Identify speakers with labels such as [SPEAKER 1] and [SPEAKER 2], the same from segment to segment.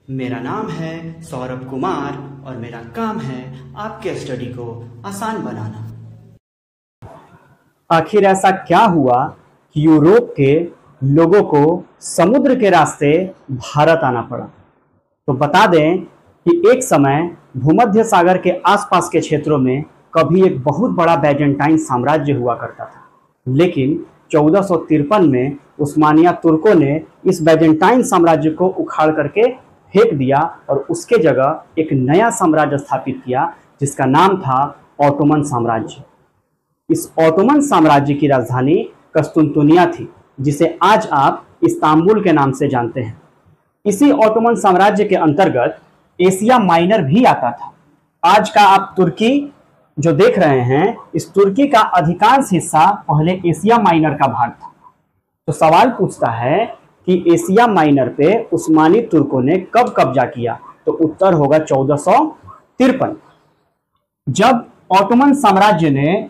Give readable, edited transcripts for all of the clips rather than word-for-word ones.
[SPEAKER 1] मेरा नाम है सौरभ कुमार और मेरा काम है आपके स्टडी को आसान बनाना।
[SPEAKER 2] आखिर ऐसा क्या हुआ कि यूरोप के लोगों को समुद्र के रास्ते भारत आना पड़ा? तो बता दें कि एक समय भूमध्य सागर के आसपास के क्षेत्रों में कभी एक बहुत बड़ा बैजेंटाइन साम्राज्य हुआ करता था, लेकिन 1453 में उस्मानिया तुर्कों ने इस बैजेंटाइन साम्राज्य को उखाड़ करके फेंक दिया और उसके जगह एक नया साम्राज्य स्थापित किया जिसका नाम था ऑटोमन साम्राज्य। इस ऑटोमन साम्राज्य की राजधानी कस्तुनतुनिया थी, जिसे आज आप इस्तांबुल के नाम से जानते हैं। इसी ऑटोमन साम्राज्य के अंतर्गत एशिया माइनर भी आता था। आज का आप तुर्की जो देख रहे हैं, इस तुर्की का अधिकांश हिस्सा पहले एशिया माइनर का भाग था। तो सवाल पूछता है कि एशिया माइनर पे उस्मानी तुर्कों ने कब कब्जा किया? तो उत्तर होगा 1453। जब ऑटोमन साम्राज्य ने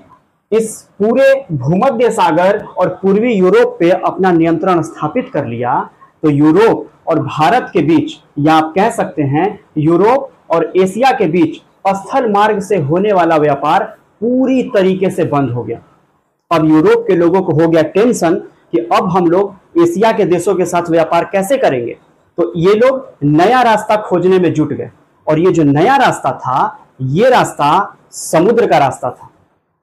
[SPEAKER 2] इस पूरे भूमध्य सागर और पूर्वी यूरोप पे अपना नियंत्रण स्थापित कर लिया, तो यूरोप और भारत के बीच, या आप कह सकते हैं यूरोप और एशिया के बीच स्थल मार्ग से होने वाला व्यापार पूरी तरीके से बंद हो गया। अब यूरोप के लोगों को हो गया टेंशन कि अब हम लोग एशिया के देशों के साथ व्यापार कैसे करेंगे। तो ये लोग नया रास्ता खोजने में जुट गए, और ये जो नया रास्ता था, ये रास्ता समुद्र का रास्ता था।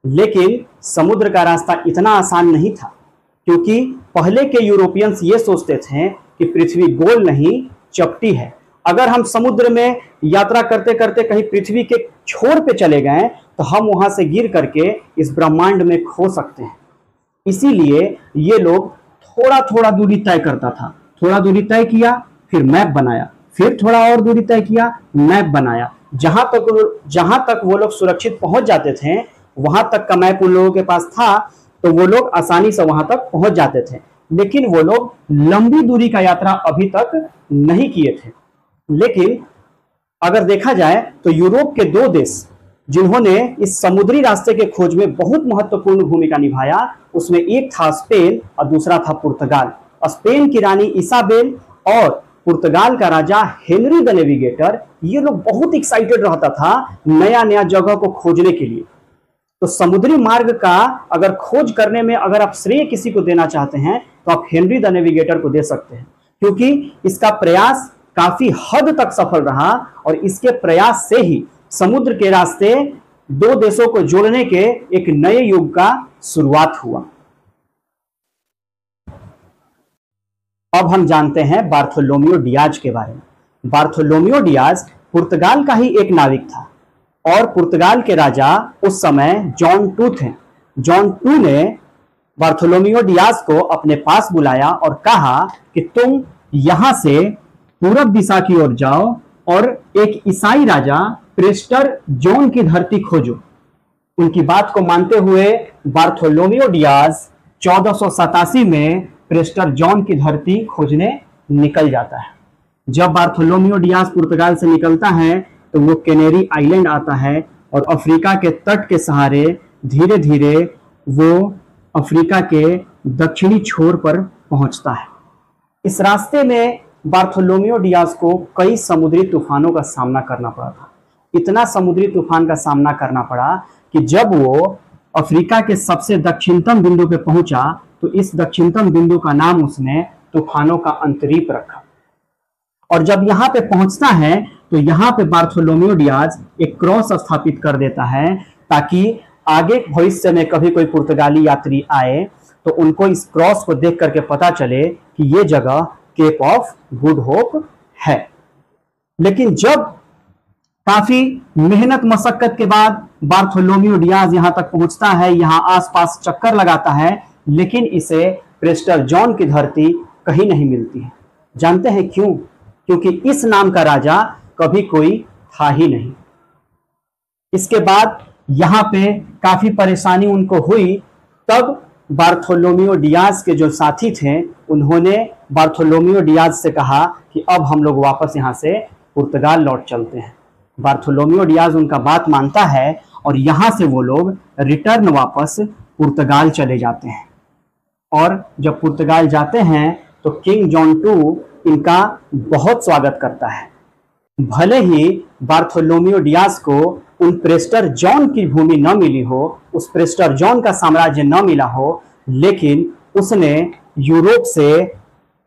[SPEAKER 2] लेकिन समुद्र का रास्ता इतना आसान नहीं था, क्योंकि पहले के यूरोपियंस ये सोचते थे कि पृथ्वी गोल नहीं चपटी है। अगर हम समुद्र में यात्रा करते करते कहीं पृथ्वी के छोर पे चले गए तो हम वहां से गिर करके इस ब्रह्मांड में खो सकते हैं। इसीलिए ये लोग थोड़ा थोड़ा दूरी तय करता था। थोड़ा दूरी तय किया, फिर मैप बनाया, फिर थोड़ा और दूरी तय किया, मैप बनाया। जहां तक वो लोग सुरक्षित पहुंच जाते थे, वहां तक का मैप उन लोगों के पास था, तो वो लोग आसानी से वहां तक पहुंच जाते थे। लेकिन वो लोग लंबी दूरी का यात्रा अभी तक नहीं किए थे। लेकिन अगर देखा जाए तो यूरोप के दो देश जिन्होंने इस समुद्री रास्ते के खोज में बहुत महत्वपूर्ण भूमिका निभाया, उसमें एक था स्पेन और दूसरा था पुर्तगाल। स्पेन की रानी इसाबेल और पुर्तगाल का राजा हेनरी द नेविगेटर, ये लोग बहुत एक्साइटेड रहता था नया नया जगह को खोजने के लिए। तो समुद्री मार्ग का अगर खोज करने में अगर आप श्रेय किसी को देना चाहते हैं तो आप हेनरी द नेविगेटर को दे सकते हैं, क्योंकि इसका प्रयास काफी हद तक सफल रहा और इसके प्रयास से ही समुद्र के रास्ते दो देशों को जोड़ने के एक नए युग का शुरुआत हुआ। अब हम जानते हैं बार्थोलोमियो डियाज के बारे में। बार्थोलोमियो डियाज पुर्तगाल का ही एक नाविक था और पुर्तगाल के राजा उस समय जॉन टू थे। जॉन टू ने बार्थोलोमियो डियाज को अपने पास बुलाया और कहा कि तुम यहां से पूरब दिशा की ओर जाओ और एक ईसाई राजा प्रेस्टर जॉन की धरती खोजो। उनकी बात को मानते हुए बार्थोलोमियो डियाज 1487 में प्रेस्टर जॉन की धरती खोजने निकल जाता है। जब बार्थोलोमियो डियाज पुर्तगाल से निकलता है तो वो कैनेरी आइलैंड आता है और अफ्रीका के तट के सहारे धीरे धीरे वो अफ्रीका के दक्षिणी छोर पर पहुंचता है। इस रास्ते में बार्थोलोमियो डियाज को कई समुद्री तूफानों का सामना करना पड़ा था। इतना समुद्री तूफान का सामना करना पड़ा कि जब वो अफ्रीका के सबसे दक्षिणतम बिंदु पे पहुंचा तो इस दक्षिणतम बिंदु का नाम उसने तूफानों का अंतरीप रखा। और जब यहाँ पे पहुंचता है तो यहाँ पे बार्थोलोमियो डियाज एक क्रॉस स्थापित कर देता है, ताकि आगे भविष्य में कभी कोई पुर्तगाली यात्री आए तो उनको इस क्रॉस को देख करके पता चले कि ये जगह केप ऑफ गुड होप है। लेकिन जब काफी मेहनत मशक्कत के बाद बार्थोलोमियो डियाज यहां तक पहुंचता है, यहां आसपास चक्कर लगाता है, लेकिन इसे प्रेस्टर जॉन की धरती कहीं नहीं मिलती है। जानते हैं क्यों? क्योंकि इस नाम का राजा कभी कोई था ही नहीं। इसके बाद यहां पे काफी परेशानी उनको हुई। तब बार्थोलोमियो डियाज के जो साथी थे उन्होंने बार्थोलोमियो डियाज से कहा कि अब हम लोग वापस यहाँ से पुर्तगाल लौट चलते हैं। बार्थोलोमियो डियाज उनका बात मानता है और यहाँ से वो लोग रिटर्न वापस पुर्तगाल चले जाते हैं। और जब पुर्तगाल जाते हैं तो किंग जॉन टू इनका बहुत स्वागत करता है। भले ही बार्थोलोमियो डियाज को उन प्रेस्टर जॉन की भूमि न मिली हो, उस प्रेस्टर जॉन का साम्राज्य न मिला हो, लेकिन उसने यूरोप से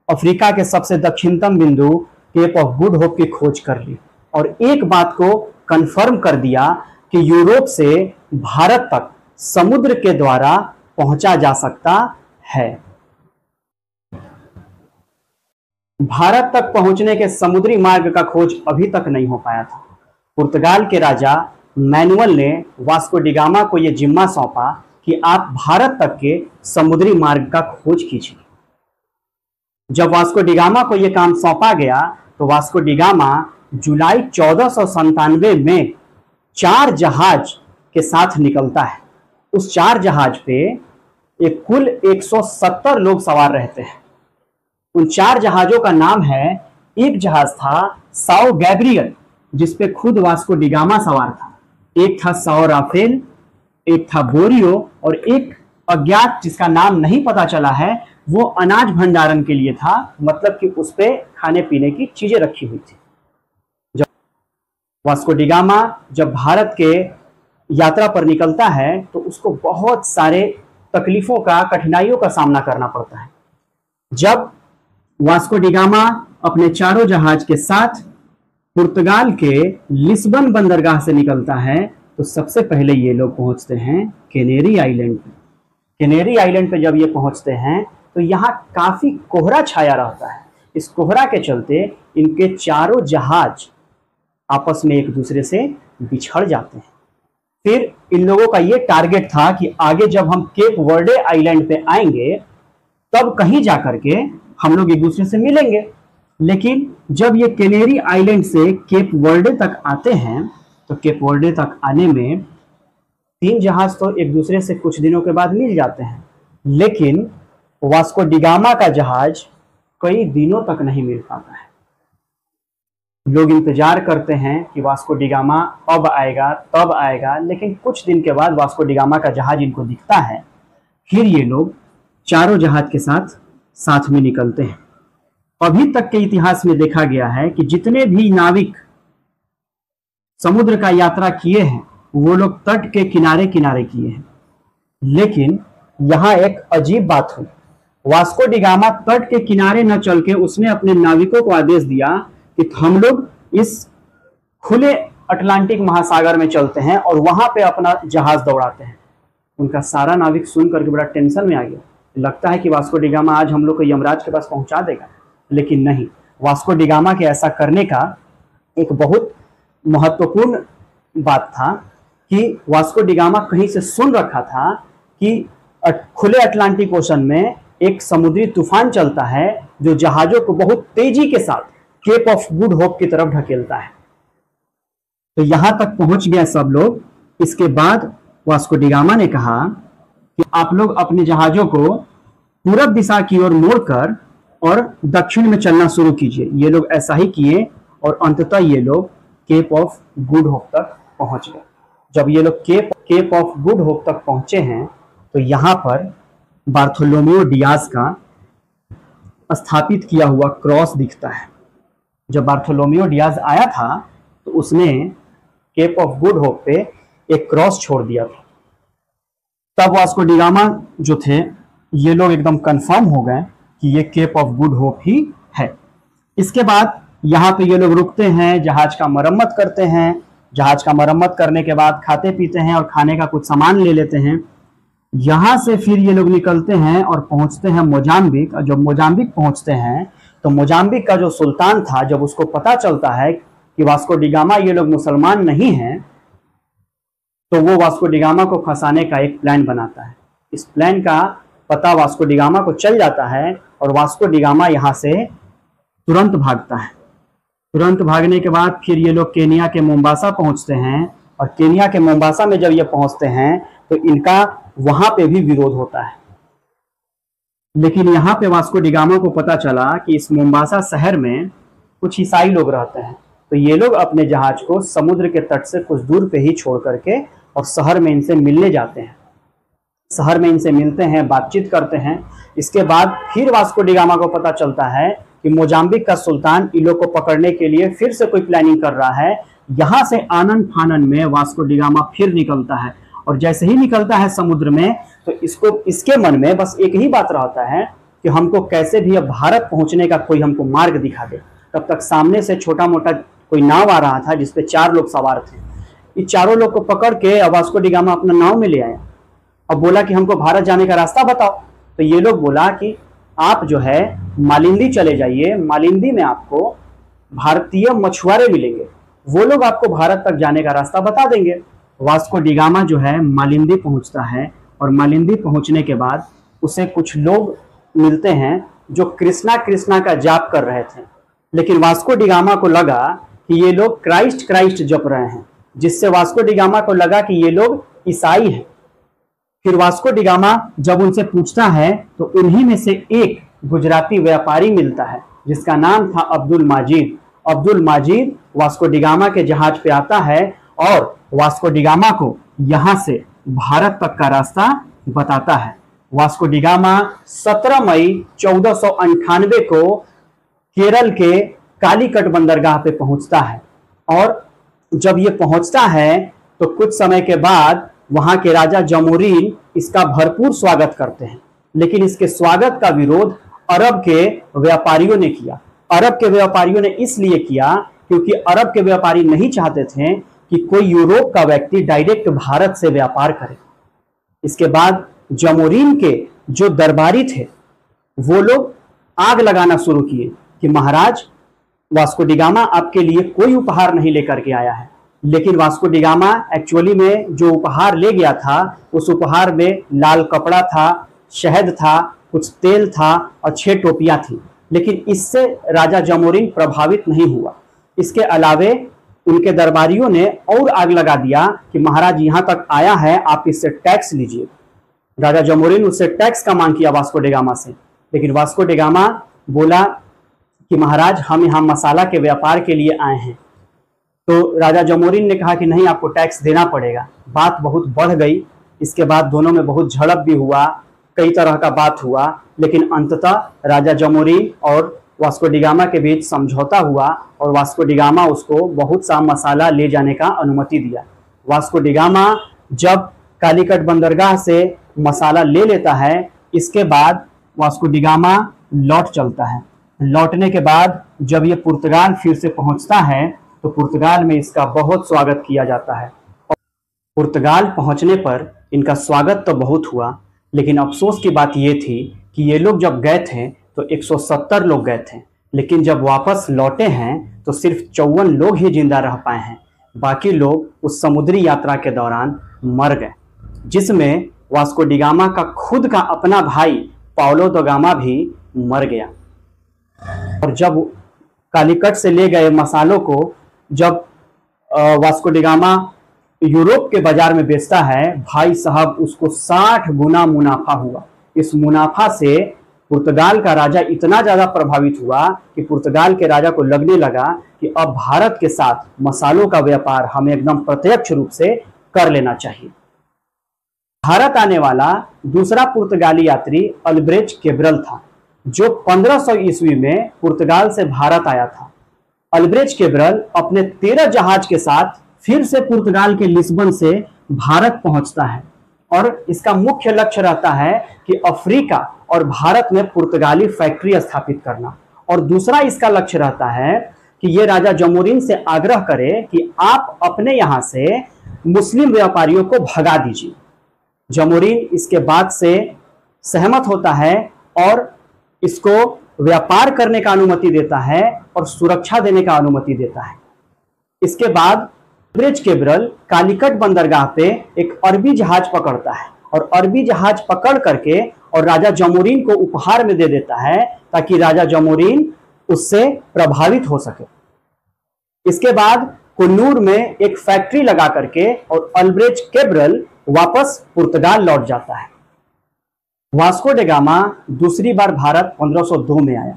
[SPEAKER 2] अफ्रीका के सबसे दक्षिणतम बिंदु केप ऑफ गुड होप की खोज कर ली और एक बात को कंफर्म कर दिया कि यूरोप से भारत तक समुद्र के द्वारा पहुंचा जा सकता है। भारत तक पहुंचने के समुद्री मार्ग का खोज अभी तक नहीं हो पाया था। पुर्तगाल के राजा मैनुअल ने वास्को डी गामा को यह जिम्मा सौंपा कि आप भारत तक के समुद्री मार्ग का खोज कीजिए। जब वास्को डी गामा को यह काम सौंपा गया तो वास्को डी गामा जुलाई 1497 में 4 जहाज के साथ निकलता है। उस 4 जहाज पे एक कुल 170 लोग सवार रहते हैं। उन 4 जहाजों का नाम है, एक जहाज था साओ गैब्रियल जिसपे खुद वास्को डी गामा सवार था, एक था साओ राफेल, एक था बोरियो और एक अज्ञात जिसका नाम नहीं पता चला है, वो अनाज भंडारण के लिए था, मतलब कि उस पे खाने पीने की चीजें रखी हुई थी। जब वास्को डी गामा जब भारत के यात्रा पर निकलता है तो उसको बहुत सारे तकलीफों का, कठिनाइयों का सामना करना पड़ता है। जब वास्को डी गामा अपने चारों जहाज के साथ पुर्तगाल के लिस्बन बंदरगाह से निकलता है तो सबसे पहले ये लोग पहुंचते हैं कैनेरी आइलैंड पे। कैनेरी आइलैंड पे जब ये पहुंचते हैं तो यहाँ काफी कोहरा छाया रहता है। इस कोहरा के चलते इनके चारों जहाज आपस में एक दूसरे से बिछड़ जाते हैं। फिर इन लोगों का ये टारगेट था कि आगे जब हम केप वर्डे आइलैंड पे आएंगे तब कहीं जाकर के हम लोग एक दूसरे से मिलेंगे। लेकिन जब ये कैनेरी आइलैंड से केप वर्डे तक आते हैं तो केप वर्डे तक आने में 3 जहाज तो एक दूसरे से कुछ दिनों के बाद मिल जाते हैं, लेकिन वास्को डी गामा का जहाज कई दिनों तक नहीं मिल पाता है। लोग इंतजार करते हैं कि वास्को डी गामा अब आएगा तब आएगा, लेकिन कुछ दिन के बाद वास्को डी गामा का जहाज इनको दिखता है। फिर ये लोग चारों जहाज के साथ में निकलते हैं। अभी तक के इतिहास में देखा गया है कि जितने भी नाविक समुद्र का यात्रा किए हैं वो लोग तट के किनारे किनारे किए हैं, लेकिन यहाँ एक अजीब बात हुई। वास्को डी गामा तट के किनारे न चल के उसने अपने नाविकों को आदेश दिया कि हम लोग इस खुले अटलांटिक महासागर में चलते हैं और वहां पे अपना जहाज दौड़ाते हैं। उनका सारा नाविक सुन करके बड़ा टेंशन में आ गया। लगता है कि वास्को डी गामा आज हम लोग को यमराज के पास पहुंचा देगा, लेकिन नहीं। वास्को डी गामा के ऐसा करने का एक बहुत महत्वपूर्ण बात था कि वास्को डी गामा कहीं से सुन रखा था कि खुले अटलांटिक ओशन में एक समुद्री तूफान चलता है जो जहाजों को बहुत तेजी के साथ केप ऑफ गुड होप की तरफ ढकेलता है। तो यहां तक पहुंच गया सब लोग। इसके बाद वास्को डी गामा ने कहा कि आप लोग अपने जहाजों को पूरब दिशा की ओर मोड़कर और दक्षिण में चलना शुरू कीजिए। ये लोग ऐसा ही किए और अंततः ये लोग केप ऑफ गुड होप तक पहुंच गए। जब ये लोग केप ऑफ गुड होप तक पहुंचे हैं तो यहाँ पर बार्थोलोमेओ डियाज का स्थापित किया हुआ क्रॉस दिखता है। जब बार्थोलोमेओ डियाज आया था तो उसने केप ऑफ गुड होप पे एक क्रॉस छोड़ दिया था। तब वास्को डी गामा जो थे ये लोग एकदम कंफर्म हो गए कि ये केप ऑफ गुड होप ही है। इसके बाद यहाँ पे ये लोग रुकते हैं, जहाज का मरम्मत करते हैं। जहाज का मरम्मत करने के बाद खाते पीते हैं और खाने का कुछ सामान ले लेते हैं। यहाँ से फिर ये लोग निकलते हैं और पहुंचते हैं मोजाम्बिक। और जब मोजाम्बिक पहुंचते हैं तो मोजाम्बिक का जो सुल्तान था, जब उसको पता चलता है कि वास्को डी गामा ये लोग मुसलमान नहीं हैं, तो वो वास्को डी गामा को फंसाने का एक प्लान बनाता है। इस प्लान का पता वास्को डी गामा को चल जाता है और वास्को डी गामा यहाँ से तुरंत भागता है। तुरंत भागने के बाद फिर ये लोग केनिया के मोम्बासा पहुंचते हैं और केनिया के मोम्बासा में जब ये पहुंचते हैं तो इनका वहां पे भी विरोध होता है। लेकिन यहाँ पे वास्को डी गामा को पता चला कि इस मोम्बासा शहर में कुछ ईसाई लोग रहते हैं, तो ये लोग अपने जहाज को समुद्र के तट से कुछ दूर पे ही छोड़ करके और शहर में इनसे मिलने जाते हैं। शहर में इनसे मिलते हैं, बातचीत करते हैं। इसके बाद फिर वास्को डी गामा को पता चलता है कि मोजाम्बिक का सुल्तान इन लोग को पकड़ने के लिए फिर से कोई प्लानिंग कर रहा है। यहाँ से आनन फानन में वास्को डी गामा फिर निकलता है, और जैसे ही निकलता है समुद्र में तो इसके मन में बस एक ही बात रहता है कि हमको कैसे भी अब भारत पहुंचने का कोई हमको मार्ग दिखा दे। तब तक सामने से छोटा मोटा कोई नाव आ रहा था जिसपे 4 लोग सवार थे। इस चारों लोग को पकड़ के वास्को डी गामा अपना नाव में ले आया और बोला कि हमको भारत जाने का रास्ता बताओ। तो ये लोग बोला कि आप जो है मालिंदी चले जाइए, मालिंदी में आपको भारतीय मछुआरे मिलेंगे, वो लोग आपको भारत तक जाने का रास्ता बता देंगे। वास्को डी गामा जो है मालिंदी पहुंचता है, और मालिंदी पहुंचने के बाद उसे कुछ लोग मिलते हैं जो कृष्णा कृष्णा का जाप कर रहे थे। लेकिन वास्को डी गामा को लगा कि ये लोग क्राइस्ट क्राइस्ट जप रहे हैं, जिससे वास्को डी गामा को लगा कि ये लोग ईसाई हैं। फिर वास्को डी गामा जब उनसे पूछता है तो उन्हीं में से एक गुजराती व्यापारी मिलता है जिसका नाम था Abdul Majid. Abdul Majid Vasco D gamma के जहाज पे आता है और वास्को डी गामा को यहाँ से भारत तक का रास्ता बताता है। वास्को डी गामा 17 मई 1498 को केरल के कालीकट बंदरगाह पे पहुंचता है, और जब ये पहुंचता है तो कुछ समय के बाद वहां के राजा जमोरीन इसका भरपूर स्वागत करते हैं। लेकिन इसके स्वागत का विरोध अरब के व्यापारियों ने किया। अरब के व्यापारियों ने इसलिए किया क्योंकि अरब के व्यापारी नहीं चाहते थे कि कोई यूरोप का व्यक्ति डायरेक्ट भारत से व्यापार करे। इसके बाद जमोरीन के जो दरबारी थे वो लोग आग लगाना शुरू किए कि महाराज, वास्को डी गामा आपके लिए कोई उपहार नहीं लेकर के आया है। लेकिन वास्को डी गामा एक्चुअली में जो उपहार ले गया था उस उपहार में लाल कपड़ा था, शहद था, कुछ तेल था और 6 टोपियां थी। लेकिन इससे राजा जमोरीन प्रभावित नहीं हुआ। इसके अलावे उनके दरबारियों ने और आग लगा दिया कि महाराज यहाँ तक आया है, आप इससे टैक्स लीजिए। राजा जमोरीन उससे टैक्स का मांग किया वास्को डी गामा से, लेकिन वास्को डी गामा बोला कि महाराज हम यहाँ मसाला के व्यापार के लिए आए हैं। तो राजा जमोरीन ने कहा कि नहीं, आपको टैक्स देना पड़ेगा। बात बहुत बढ़ गई। इसके बाद दोनों में बहुत झड़प भी हुआ, कई तरह का बात हुआ, लेकिन अंततः राजा जमोरीन और वास्को डी गामा के बीच समझौता हुआ और वास्को डी गामा उसको बहुत सा मसाला ले जाने का अनुमति दिया। वास्को डी गामा जब कालीकट बंदरगाह से मसाला ले लेता है, इसके बाद वास्को डी गामा लौट चलता है। लौटने के बाद जब ये पुर्तगाल फिर से पहुंचता है तो पुर्तगाल में इसका बहुत स्वागत किया जाता है। पुर्तगाल पहुंचने पर इनका स्वागत तो बहुत हुआ, लेकिन अफसोस की बात ये थी कि ये लोग जब गए थे तो 170 लोग गए थे, लेकिन जब वापस लौटे हैं तो सिर्फ 54 लोग ही जिंदा रह पाए हैं। बाकी लोग उस समुद्री यात्रा के दौरान मर गए, जिसमें वास्को डी गामा का खुद का अपना भाई पाउलो दा गामा भी मर गया। और जब कालीकट से ले गए मसालों को जब वास्को डी गामा यूरोप के बाजार में बेचता है, भाई साहब उसको 60 गुना मुनाफा हुआ। इस मुनाफा से पुर्तगाल का राजा इतना ज्यादा प्रभावित हुआ कि पुर्तगाल के राजा को लगने लगा कि अब भारत के साथ मसालों का व्यापार हमें एकदम प्रत्यक्ष रूप से कर लेना चाहिए। भारत आने वाला दूसरा पुर्तगाली यात्री अल्ब्रेच केब्रल था, जो 1500 ईस्वी में पुर्तगाल से भारत आया था। अल्ब्रेच केब्रल अपने 13 जहाज के साथ फिर से पुर्तगाल के लिस्बन से भारत पहुंचता है, और इसका मुख्य लक्ष्य रहता है कि अफ्रीका और भारत में पुर्तगाली फैक्ट्री स्थापित करना। और दूसरा इसका लक्ष्य रहता है कि ये राजा जमोरीन से आग्रह करे कि आप अपने यहाँ से मुस्लिम व्यापारियों को भगा दीजिए। जमोरीन इसके बाद से सहमत होता है और इसको व्यापार करने का अनुमति देता है और सुरक्षा देने का अनुमति देता है। इसके बाद अल्ब्रेच केब्रल कालीकट बंदरगाह पे एक अरबी जहाज पकड़ता है, और अरबी जहाज पकड़ करके और राजा जमोरीन को उपहार में दे देता है ताकि राजा जमोरीन उससे प्रभावित हो सके। इसके बाद कुन्नूर में एक फैक्ट्री लगा करके और अल्ब्रेच केब्रल वापस पुर्तगाल लौट जाता है। वास्को डी गामा दूसरी बार भारत 1502 में आया।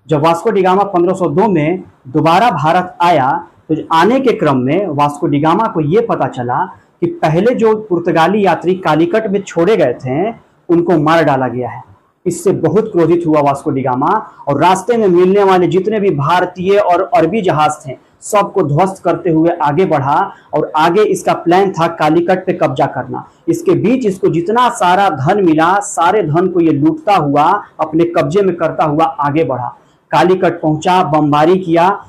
[SPEAKER 2] जब वास्को डी गामा 1502 में दोबारा भारत आया तो आने के क्रम में वास्को डी गामा को यह पता चला कि पहले जो पुर्तगाली यात्री कालीकट में छोड़े गए थे उनको मार डाला गया है। इससे बहुत क्रोधित हुआ वास्को डी गामा और रास्ते में मिलने वाले जितने भी भारतीय और अरबी जहाज थे सबको ध्वस्त करते हुए आगे बढ़ा। और आगे इसका प्लान था कालीकट पे कब्जा करना। इसके बीच इसको जितना सारा धन मिला सारे धन को ये लूटता हुआ अपने कब्जे में करता हुआ आगे बढ़ा। कालीकट पहुंचा, बमबारी किया,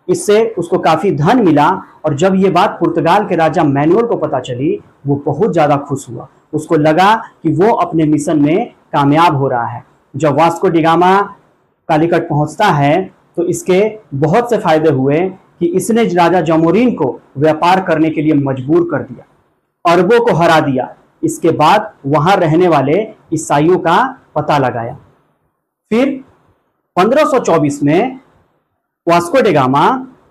[SPEAKER 2] इससे उसको काफी धन मिला। और जब ये बात पुर्तगाल के राजा मैनुअल को पता चली वो बहुत ज्यादा खुश हुआ। उसको लगा कि वो अपने मिशन में कामयाब हो रहा है। जब वास्को डी गामा कालीकट पहुंचता है तो इसके बहुत से फायदे हुए कि इसने राजा जामोरिन को व्यापार करने के लिए मजबूर कर दिया, अरबों को हरा दिया। इसके बाद वहां रहने वाले ईसाइयों का पता लगाया। फिर 1524 में वास्को डी गामा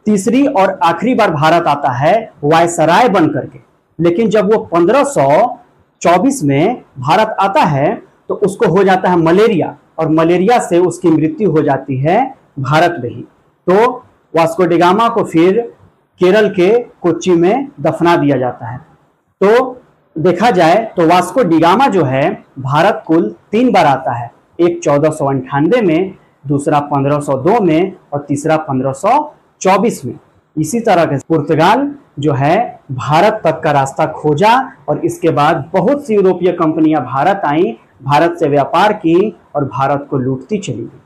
[SPEAKER 2] तीसरी और आखिरी बार भारत आता है वायसराय बन करके। लेकिन जब वो 1524 में भारत आता है तो उसको हो जाता है मलेरिया और मलेरिया से उसकी मृत्यु हो जाती है भारत में ही। तो वास्को डी गामा को फिर केरल के कोच्चि में दफना दिया जाता है। तो देखा जाए तो वास्को डी गामा जो है भारत कुल 3 बार आता है, एक 1498 में, दूसरा 1502 में और तीसरा 1524 में। इसी तरह के पुर्तगाल जो है भारत तक का रास्ता खोजा और इसके बाद बहुत सी यूरोपीय कंपनियां भारत आईं, भारत से व्यापार की और भारत को लूटती चली गई।